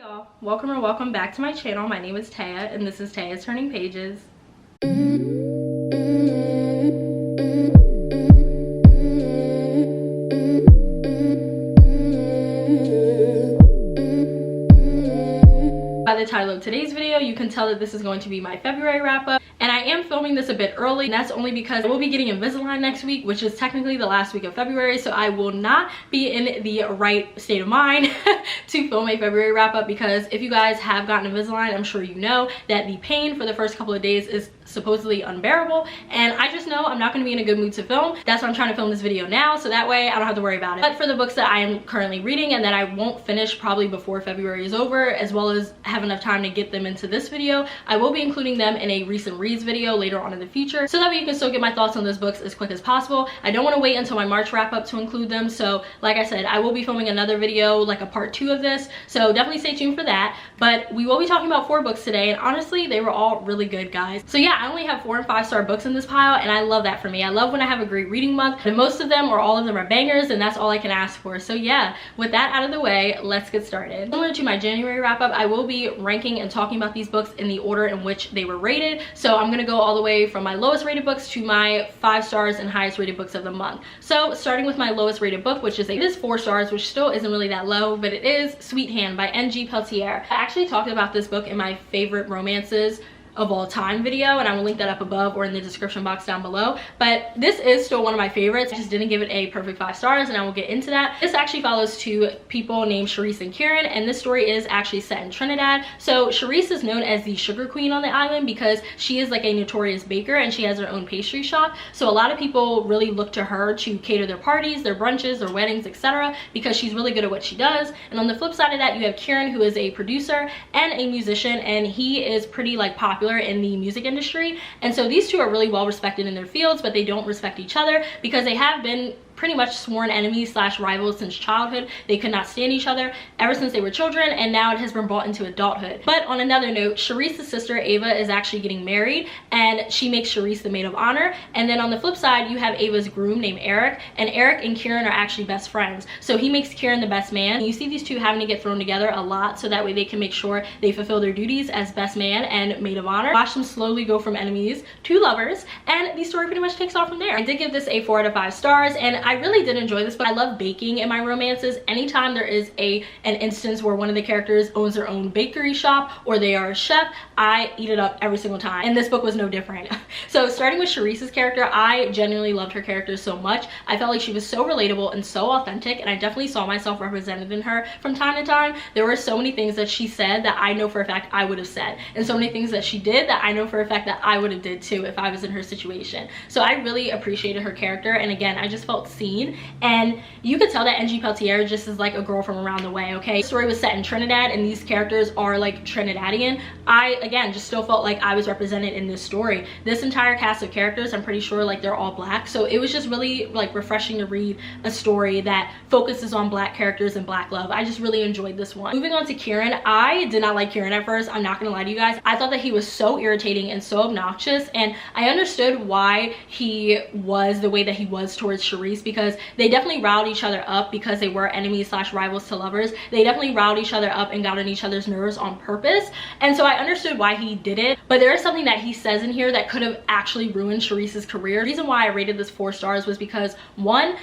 y'all, welcome or welcome back to my channel. My name is Taya and this is Taya's Turning Pages. By the title of today's video, you can tell that this is going to be my February wrap-up, and I am filming this a bit early, and that's only because I will be getting Invisalign next week, which is technically the last week of February, so I will not be in the right state of mind to film a February wrap-up, because if you guys have gotten Invisalign, I'm sure you know that the pain for the first couple of days is supposedly unbearable, and I just know I'm not going to be in a good mood to film. That's why I'm trying to film this video now, so that way I don't have to worry about it. But for the books that I am currently reading and that I won't finish probably before February is over, as well as have enough time to get them into this video, I will be including them in a recent reads video later on in the future, so that way you can still get my thoughts on those books as quick as possible. I don't want to wait until my March wrap up to include them, so like I said, I will be filming another video, like a part 2 of this, so definitely stay tuned for that. But we will be talking about 4 books today, and honestly they were all really good, guys. So yeah, I only have 4 and 5-star books in this pile, and I love that for me. I love when I have a great reading month, and most of them or all of them are bangers, and that's all I can ask for. So yeah, with that out of the way, let's get started. Similar to my January wrap up, I will be ranking and talking about these books in the order in which they were rated. So I'm gonna go all the way from my lowest rated books to my 5 stars and highest rated books of the month. So starting with my lowest rated book, which is it is 4 stars, which still isn't really that low, but it is Sweet Hand by N.G. Peltier. I actually talked about this book in my favorite romances of all time video, and I will link that up above or in the description box down below. But this is still one of my favorites. I just didn't give it a perfect 5 stars, and I will get into that. This actually follows 2 people named Charisse and Kieran, and this story is actually set in Trinidad. So Charisse is known as the sugar queen on the island because she is like a notorious baker and she has her own pastry shop. So a lot of people really look to her to cater their parties, their brunches, their weddings, etc., because she's really good at what she does. And on the flip side of that, you have Kieran, who is a producer and a musician, and he is pretty like popular in the music industry. And so these 2 are really well respected in their fields, but they don't respect each other because they have been pretty much sworn enemies slash rivals since childhood. They could not stand each other ever since they were children, and now it has been brought into adulthood. But on another note, Charisse's sister Ava is actually getting married, and she makes Charisse the maid of honor. And then on the flip side, you have Ava's groom named Eric, and Eric and Kieran are actually best friends. So he makes Kieran the best man. And you see these 2 having to get thrown together a lot, so that way they can make sure they fulfill their duties as best man and maid of honor. Watch them slowly go from enemies to lovers, and the story pretty much takes off from there. I did give this a 4 out of 5 stars, and I really did enjoy this, but I love baking in my romances. Anytime there is an instance where one of the characters owns their own bakery shop or they are a chef, I eat it up every single time, and this book was no different. So starting with Charisse's character, I genuinely loved her character so much. I felt like she was so relatable and so authentic, and I definitely saw myself represented in her from time to time. There were so many things that she said that I know for a fact I would have said, and so many things that she did that I know for a fact that I would have did too if I was in her situation. So I really appreciated her character, and again, I just felt seen. And you could tell that N.G. Peltier just is like a girl from around the way, okay? The story was set in Trinidad, and these characters are like Trinidadian. I, again, just still felt like I was represented in this story. This entire cast of characters, I'm pretty sure like they're all black. So it was just really like refreshing to read a story that focuses on black characters and black love. I just really enjoyed this one. Moving on to Kieran, I did not like Kieran at first. I'm not gonna lie to you guys. I thought that he was so irritating and so obnoxious, and I understood why he was the way that he was towards Charisse, because they definitely riled each other up because they were enemies slash rivals to lovers. They definitely riled each other up and got on each other's nerves on purpose, and so I understood why he did it. But there is something that he says in here that could have actually ruined Charisse's career. The reason why I rated this 4 stars was because, one,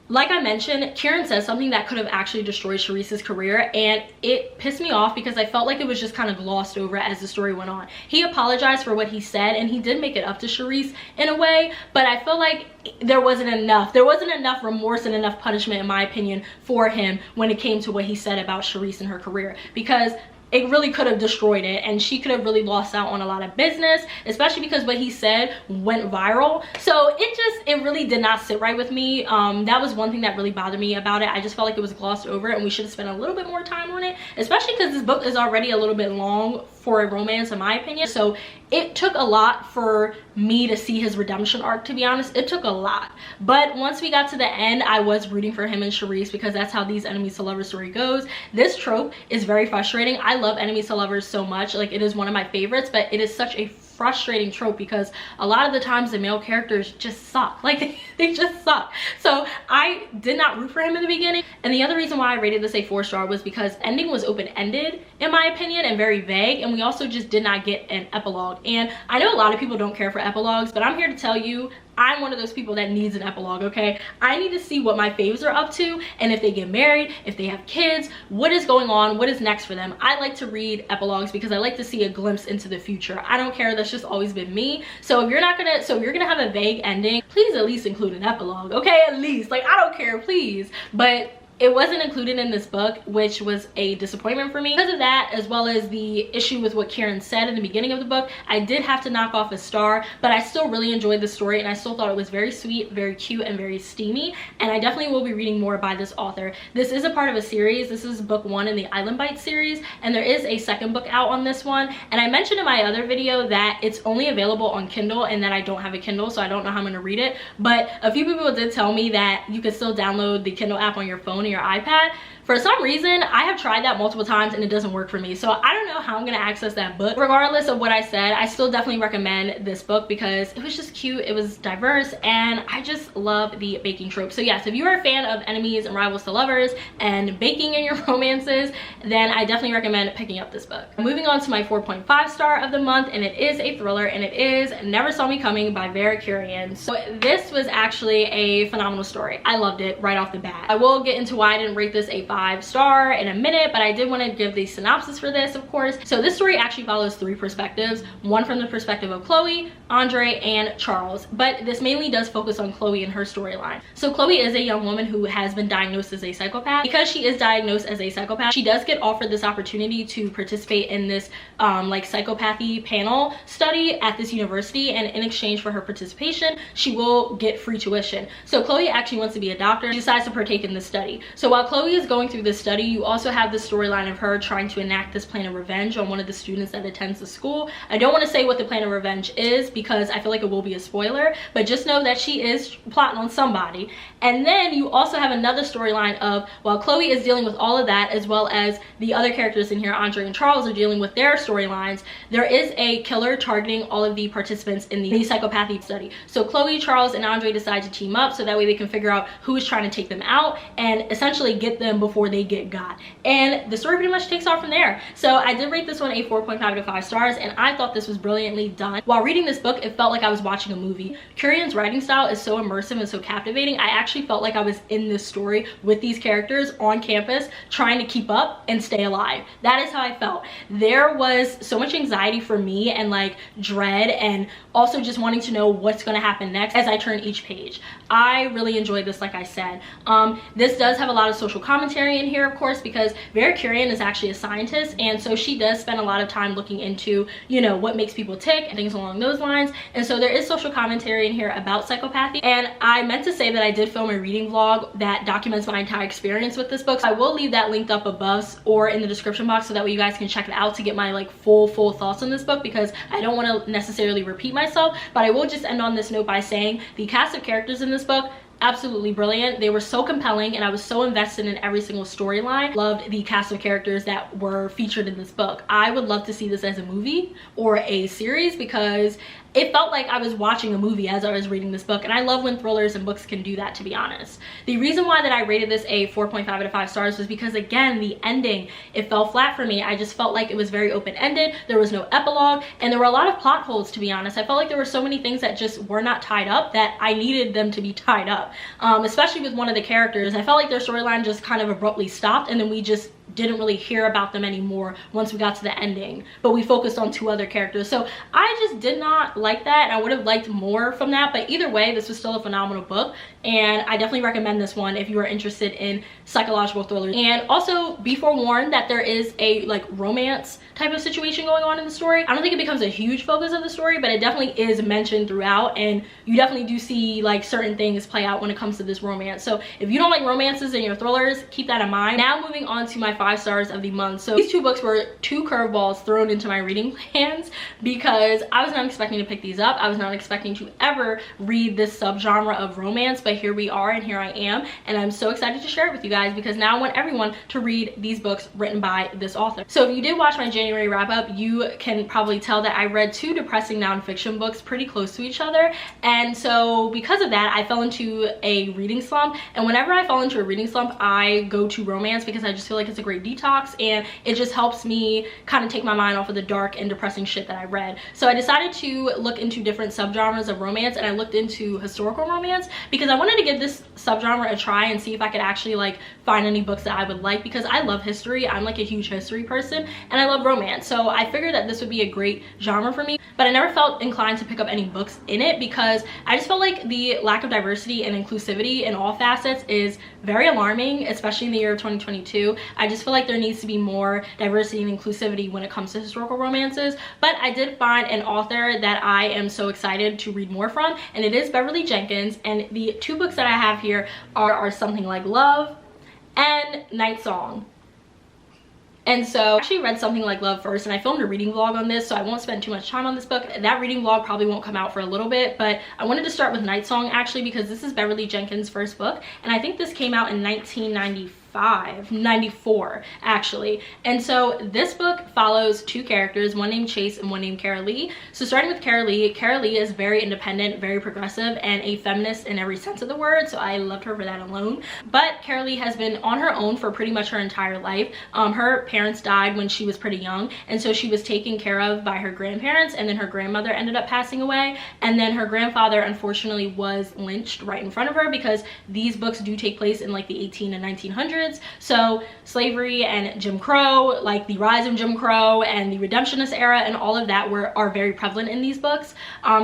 like I mentioned, Kieran says something that could have actually destroyed Charisse's career, and it pissed me off because I felt like it was just kind of glossed over as the story went on. He apologized for what he said, and he did make it up to Charisse in a way, but I felt like there wasn't enough remorse and enough punishment, in my opinion, for him when it came to what he said about Charisse and her career, because it really could have destroyed it, and she could have really lost out on a lot of business, especially because what he said went viral. So it really did not sit right with me. That was one thing that really bothered me about it. I just felt like it was glossed over, and we should have spent a little bit more time on it, especially because this book is already a little bit long for a romance, in my opinion. So it took a lot for me to see his redemption arc, to be honest. It took a lot, but once we got to the end, I was rooting for him and Charisse, because that's how these enemies to lovers story goes. This trope is very frustrating. I love enemies to lovers so much. Like, it is one of my favorites, but it is such a frustrating trope because a lot of the times the male characters just suck. Like they just suck. So I did not root for him in the beginning. And the other reason why I rated this a 4-star was because ending was open-ended in my opinion and very vague, and we also just did not get an epilogue. And I know a lot of people don't care for epilogues, but I'm here to tell you I'm one of those people that needs an epilogue, okay? I need to see what my faves are up to, and if they get married, if they have kids, what is going on, what is next for them. I like to read epilogues because I like to see a glimpse into the future. I don't care, that's just always been me. So if you're gonna have a vague ending, please at least include an epilogue, okay? At least, like, I don't care, please. But it wasn't included in this book, which was a disappointment for me. Because of that, as well as the issue with what Kieran said in the beginning of the book, I did have to knock off a star, but I still really enjoyed the story and I still thought it was very sweet, very cute, and very steamy. And I definitely will be reading more by this author. This is a part of a series. This is book 1 in the Island Bites series, and there is a second book out on this one. And I mentioned in my other video that it's only available on Kindle and that I don't have a Kindle, so I don't know how I'm going to read it. But a few people did tell me that you could still download the Kindle app on your phone or your iPad. For some reason, I have tried that multiple times and it doesn't work for me. So I don't know how I'm going to access that book. Regardless of what I said, I still definitely recommend this book because it was just cute, it was diverse, and I just love the baking trope. So yes, if you are a fan of enemies and rivals to lovers and baking in your romances, then I definitely recommend picking up this book. Moving on to my 4.5 star of the month, and it is a thriller, and it is Never Saw Me Coming by Vera Kurian. So this was actually a phenomenal story. I loved it right off the bat. I will get into why I didn't rate this a 5-star in a minute, but I did want to give the synopsis for this, of course. So this story actually follows 3 perspectives, one from the perspective of Chloe, Andre, and Charles, but this mainly does focus on Chloe and her storyline. So Chloe is a young woman who has been diagnosed as a psychopath. Because she is diagnosed as a psychopath, she does get offered this opportunity to participate in this like psychopathy panel study at this university, and in exchange for her participation, she will get free tuition. So Chloe actually wants to be a doctor. She decides to partake in this study. So while Chloe is going through this study, you also have the storyline of her trying to enact this plan of revenge on one of the students that attends the school. I don't want to say what the plan of revenge is because I feel like it will be a spoiler, but just know that she is plotting on somebody. And then you also have another storyline of, while Chloe is dealing with all of that, as well as the other characters in here, Andre and Charles, are dealing with their storylines, there is a killer targeting all of the participants in the psychopathy study. So Chloe, Charles, and Andre decide to team up so that way they can figure out who is trying to take them out and essentially get them before they get got. And the story pretty much takes off from there. So I did rate this one a 4.5 out of 5 stars, and I thought this was brilliantly done. While reading this book, it felt like I was watching a movie. Kurian's writing style is so immersive and so captivating. I actually felt like I was in this story with these characters on campus trying to keep up and stay alive. That is how I felt. There was so much anxiety for me and like dread, and also just wanting to know what's going to happen next as I turn each page. I really enjoyed this, like I said. This does have a lot of social commentary in here, of course, because Vera Kurian is actually a scientist, and so she does spend a lot of time looking into, you know, what makes people tick and things along those lines. And so there is social commentary in here about psychopathy, and I meant to say that I did film a reading vlog that documents my entire experience with this book, so I will leave that linked up above or in the description box so that way you guys can check it out to get my like full thoughts on this book, because I don't want to necessarily repeat myself. But I will just end on this note by saying the cast of characters in this book, absolutely brilliant. They were so compelling and I was so invested in every single storyline. Loved the cast of characters that were featured in this book. I would love to see this as a movie or a series because it felt like I was watching a movie as I was reading this book, and I love when thrillers and books can do that, to be honest. The reason why that I rated this a 4.5 out of 5 stars was because, again, the ending, it fell flat for me. I just felt like it was very open-ended. There was no epilogue, and there were a lot of plot holes, to be honest. I felt like there were so many things that just were not tied up that I needed them to be tied up, especially with one of the characters. I felt like their storyline just kind of abruptly stopped, and then we just didn't really hear about them anymore once we got to the ending, but we focused on 2 other characters. So I just did not like that, and I would have liked more from that. But either way, this was still a phenomenal book, and I definitely recommend this one if you are interested in psychological thrillers. And also be forewarned that there is a like romance type of situation going on in the story. I don't think it becomes a huge focus of the story, but it definitely is mentioned throughout, and you definitely do see like certain things play out when it comes to this romance. So if you don't like romances in your thrillers, keep that in mind. Now moving on to my my 5 stars of the month. So these 2 books were 2 curveballs thrown into my reading plans because I was not expecting to pick these up. I was not expecting to ever read this subgenre of romance, but here we are and here I am, and I'm so excited to share it with you guys because now I want everyone to read these books written by this author. So if you did watch my January wrap up, you can probably tell that I read 2 depressing nonfiction books pretty close to each other, and so because of that I fell into a reading slump. And whenever I fall into a reading slump, I go to romance because I just feel like it's a great detox and it just helps me kind of take my mind off of the dark and depressing shit that I read. So I decided to look into different subgenres of romance, and I looked into historical romance because I wanted to give this subgenre a try and see if I could actually like find any books that I would like, because I love history. I'm like a huge history person and I love romance, so I figured that this would be a great genre for me. But I never felt inclined to pick up any books in it because I just felt like the lack of diversity and inclusivity in all facets is very alarming, especially in the year of 2022. I just feel like there needs to be more diversity and inclusivity when it comes to historical romances. But I did find an author that I am so excited to read more from, and it is Beverly Jenkins, and the 2 books that I have here are Something Like Love and Night Song. And so I actually read Something Like Love first, and I filmed a reading vlog on this, so I won't spend too much time on this book. That reading vlog probably won't come out for a little bit, but I wanted to start with Night Song actually because this is Beverly Jenkins' first book, and I think this came out in 94 actually. And so this book follows 2 characters, one named Chase and one named Cara Lee. So starting with Cara Lee is very independent, very progressive, and a feminist in every sense of the word, so I loved her for that alone. But Cara Lee has been on her own for pretty much her entire life. Her parents died when she was pretty young, and so she was taken care of by her grandparents, and then her grandmother ended up passing away, and then her grandfather unfortunately was lynched right in front of her because these books do take place in like the 18 and 1900s. So slavery and Jim Crow, like the rise of Jim Crow and the redemptionist era and all of that are very prevalent in these books.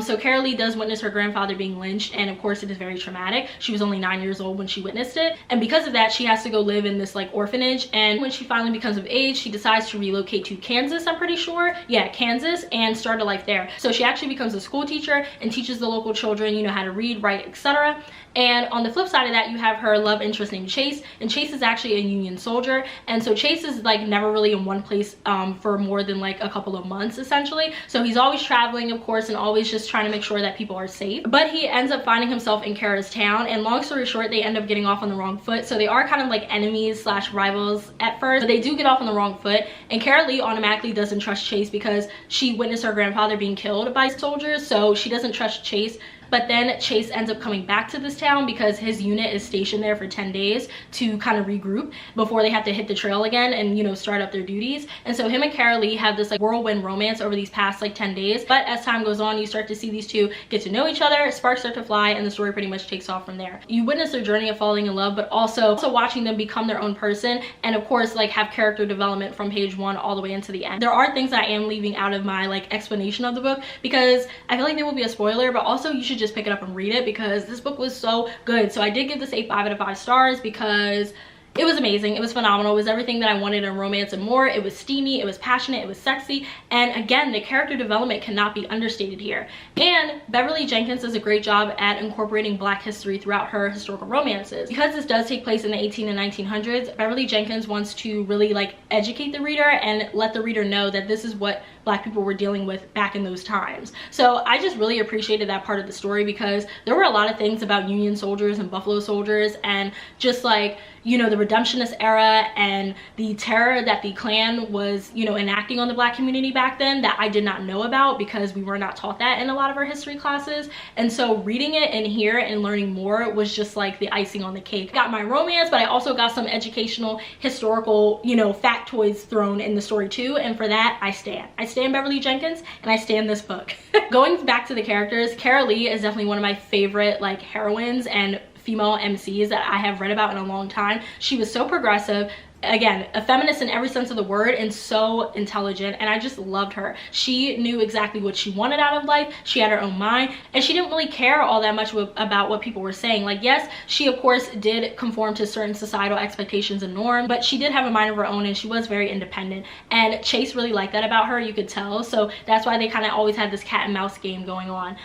So Cara Lee does witness her grandfather being lynched, and of course it is very traumatic. She was only 9 years old when she witnessed it, and because of that she has to go live in this like orphanage. And when she finally becomes of age, she decides to relocate to Kansas, I'm pretty sure. Yeah, Kansas, and start a life there. So she actually becomes a school teacher and teaches the local children, you know, how to read, write, etc. And on the flip side of that, you have her love interest named Chase, and Chase is actually a Union soldier, and so Chase is like never really in one place for more than like a couple of months essentially. So he's always traveling, of course, and always just trying to make sure that people are safe. But he ends up finding himself in Cara's town, and long story short, they end up getting off on the wrong foot. So they are kind of like enemies slash rivals at first, but they do get off on the wrong foot, and Cara Lee automatically doesn't trust Chase because she witnessed her grandfather being killed by soldiers, so she doesn't trust Chase. But then Chase ends up coming back to this town because his unit is stationed there for 10 days to kind of regroup before they have to hit the trail again and, you know, start up their duties. And so him and Cara Lee have this like whirlwind romance over these past like 10 days. But as time goes on, you start to see these 2 get to know each other, sparks start to fly, and the story pretty much takes off from there. You witness their journey of falling in love, but also watching them become their own person, and of course like have character development from page 1 all the way into the end. There are things that I am leaving out of my like explanation of the book because I feel like they will be a spoiler, but also you should just pick it up and read it because this book was so good. So I did give this a 5 out of 5 stars because it was amazing. It was phenomenal. It was everything that I wanted in romance and more. It was steamy, it was passionate, it was sexy, and again, the character development cannot be understated here. And Beverly Jenkins does a great job at incorporating Black history throughout her historical romances. Because this does take place in the 18 and 1900s, Beverly Jenkins wants to really like educate the reader and let the reader know that this is what Black people were dealing with back in those times. So I just really appreciated that part of the story because there were a lot of things about Union soldiers and Buffalo soldiers and just like, you know, the redemptionist era and the terror that the Klan was, you know, enacting on the Black community back then that I did not know about because we were not taught that in a lot of our history classes. And so reading it and here and learning more was just like the icing on the cake. I got my romance, but I also got some educational, historical, you know, factoids thrown in the story too. And for that, I stand Beverly Jenkins and I stand this book. Going back to the characters, Cara Lee is definitely one of my favorite like heroines and female MCs that I have read about in a long time. She was so progressive, again, a feminist in every sense of the word, and so intelligent, and I just loved her. She knew exactly what she wanted out of life. She had her own mind, and she didn't really care all that much about what people were saying. Like, yes, she of course did conform to certain societal expectations and norms, but she did have a mind of her own, and she was very independent, and Chase really liked that about her, you could tell. So that's why they kind of always had this cat and mouse game going on.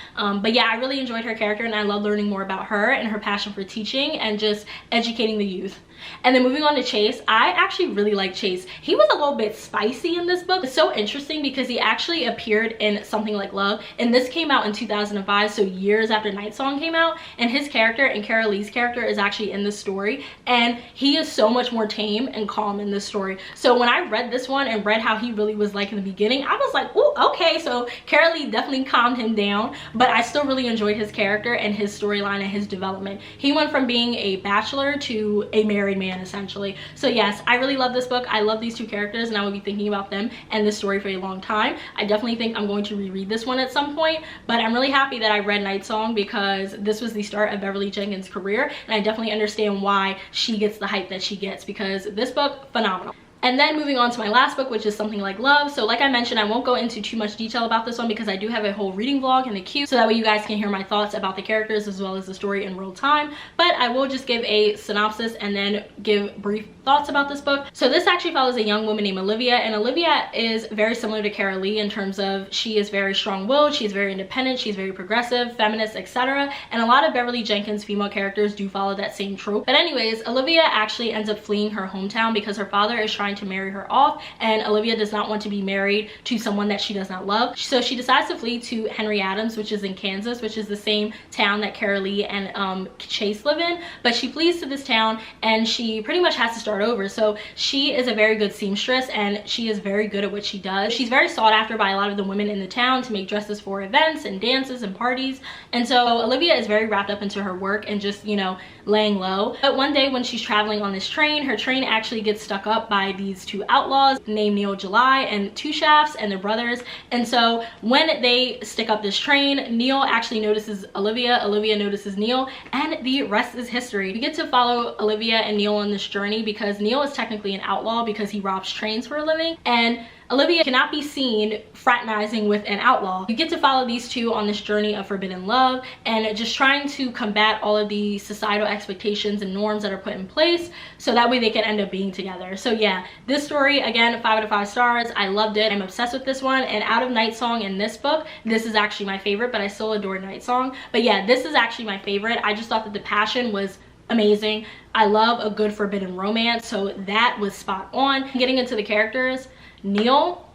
But yeah, I really enjoyed her character, and I love learning more about her and her passion for teaching and just educating the youth. And then moving on to Chase, I actually really like Chase. He was a little bit spicy in this book. It's so interesting because he actually appeared in Something Like Love, and this came out in 2005, so years after Night Song came out, and his character and Kara Lee's character is actually in this story, and he is so much more tame and calm in this story. So when I read this one and read how he really was like in the beginning, I was like, oh, okay, so Kara Lee definitely calmed him down, but I still really enjoyed his character and his storyline and his development. He went from being a bachelor to a married man, essentially. So yes, I really love this book. I love these two characters, and I will be thinking about them and this story for a long time. I definitely think I'm going to reread this one at some point, but I'm really happy that I read Night Song because this was the start of Beverly Jenkins' career, and I definitely understand why she gets the hype that she gets, because this book, phenomenal. And then moving on to my last book, which is Something Like Love. So like I mentioned, I won't go into too much detail about this one because I do have a whole reading vlog in the queue, so that way you guys can hear my thoughts about the characters as well as the story in real time. But I will just give a synopsis and then give brief thoughts about this book. So this actually follows a young woman named Olivia, and Olivia is very similar to Kara Lee in terms of she is very strong-willed, she's very independent, she's very progressive, feminist, etc. And a lot of Beverly Jenkins' female characters do follow that same trope. But anyways, Olivia actually ends up fleeing her hometown because her father is trying to marry her off, and Olivia does not want to be married to someone that she does not love. So she decides to flee to Henry Adams, which is in Kansas, which is the same town that Kara Lee and Chase live in. But she flees to this town and she pretty much has to start over. So she is a very good seamstress, and she is very good at what she does. She's very sought after by a lot of the women in the town to make dresses for events and dances and parties. And so Olivia is very wrapped up into her work and just, you know, laying low. But one day when she's traveling on this train, her train actually gets stuck up by these two outlaws named Neil July and Two Shafts and their brothers. And so when they stick up this train, Neil actually notices Olivia, Olivia notices Neil, and the rest is history. We get to follow Olivia and Neil on this journey because Neil is technically an outlaw because he robs trains for a living, and Olivia cannot be seen fraternizing with an outlaw. You get to follow these two on this journey of forbidden love and just trying to combat all of the societal expectations and norms that are put in place so that way they can end up being together. So yeah, this story, again, 5 out of 5 stars. I loved it. I'm obsessed with this one, and out of Night Song and this book, this is actually my favorite, but I still adore Night Song. But yeah, this is actually my favorite. I just thought that the passion was amazing. I love a good forbidden romance, so that was spot on. Getting into the characters, Neil,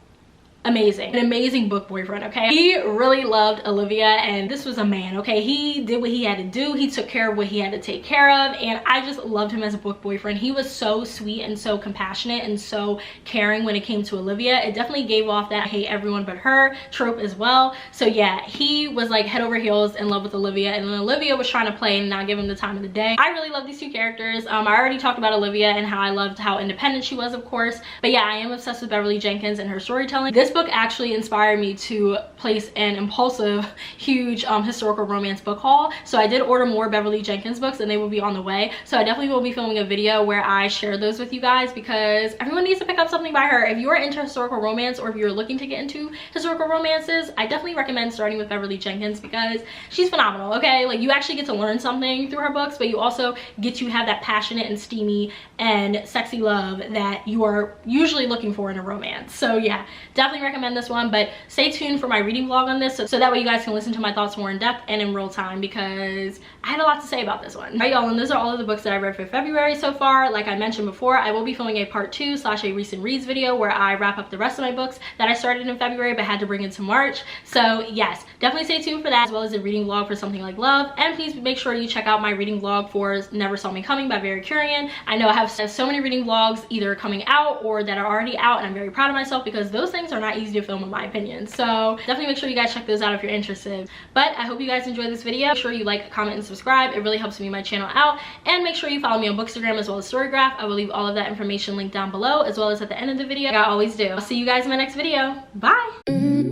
amazing, an amazing book boyfriend. Okay, he really loved Olivia, and this was a man. Okay, he did what he had to do, he took care of what he had to take care of, and I just loved him as a book boyfriend. He was so sweet and so compassionate and so caring when it came to Olivia. It definitely gave off that I hate everyone but her trope as well. So yeah, he was like head over heels in love with Olivia, and then Olivia was trying to play and not give him the time of the day. I really love these two characters. I already talked about Olivia and how I loved how independent she was, of course, but yeah, I am obsessed with Beverly Jenkins and her storytelling. This book actually inspired me to place an impulsive, huge historical romance book haul. So I did order more Beverly Jenkins books, and they will be on the way. So I definitely will be filming a video where I share those with you guys because everyone needs to pick up something by her. If you're into historical romance, or if you're looking to get into historical romances, I definitely recommend starting with Beverly Jenkins because she's phenomenal. Okay, like you actually get to learn something through her books, but you also get to have that passionate and steamy and sexy love that you are usually looking for in a romance. So yeah, definitely recommend this one, but stay tuned for my reading vlog on this so that way you guys can listen to my thoughts more in depth and in real time because I had a lot to say about this one. All right, y'all, and those are all of the books that I read for February so far. Like I mentioned before, I will be filming a part 2 / a recent reads video where I wrap up the rest of my books that I started in February but had to bring into March. So yes, definitely stay tuned for that, as well as a reading vlog for Something Like Love. And please make sure you check out my reading vlog for Never Saw Me Coming by Very Curian. I know I have so many reading vlogs either coming out or that are already out, and I'm very proud of myself because those things are not easy to film in my opinion. So definitely make sure you guys check those out if you're interested. But I hope you guys enjoyed this video. Make sure you like, comment, and subscribe. It really helps me my channel out. And make sure you follow me on Bookstagram as well as Storygraph. I will leave all of that information linked down below, as well as at the end of the video, like I always do. I'll see you guys in my next video. Bye.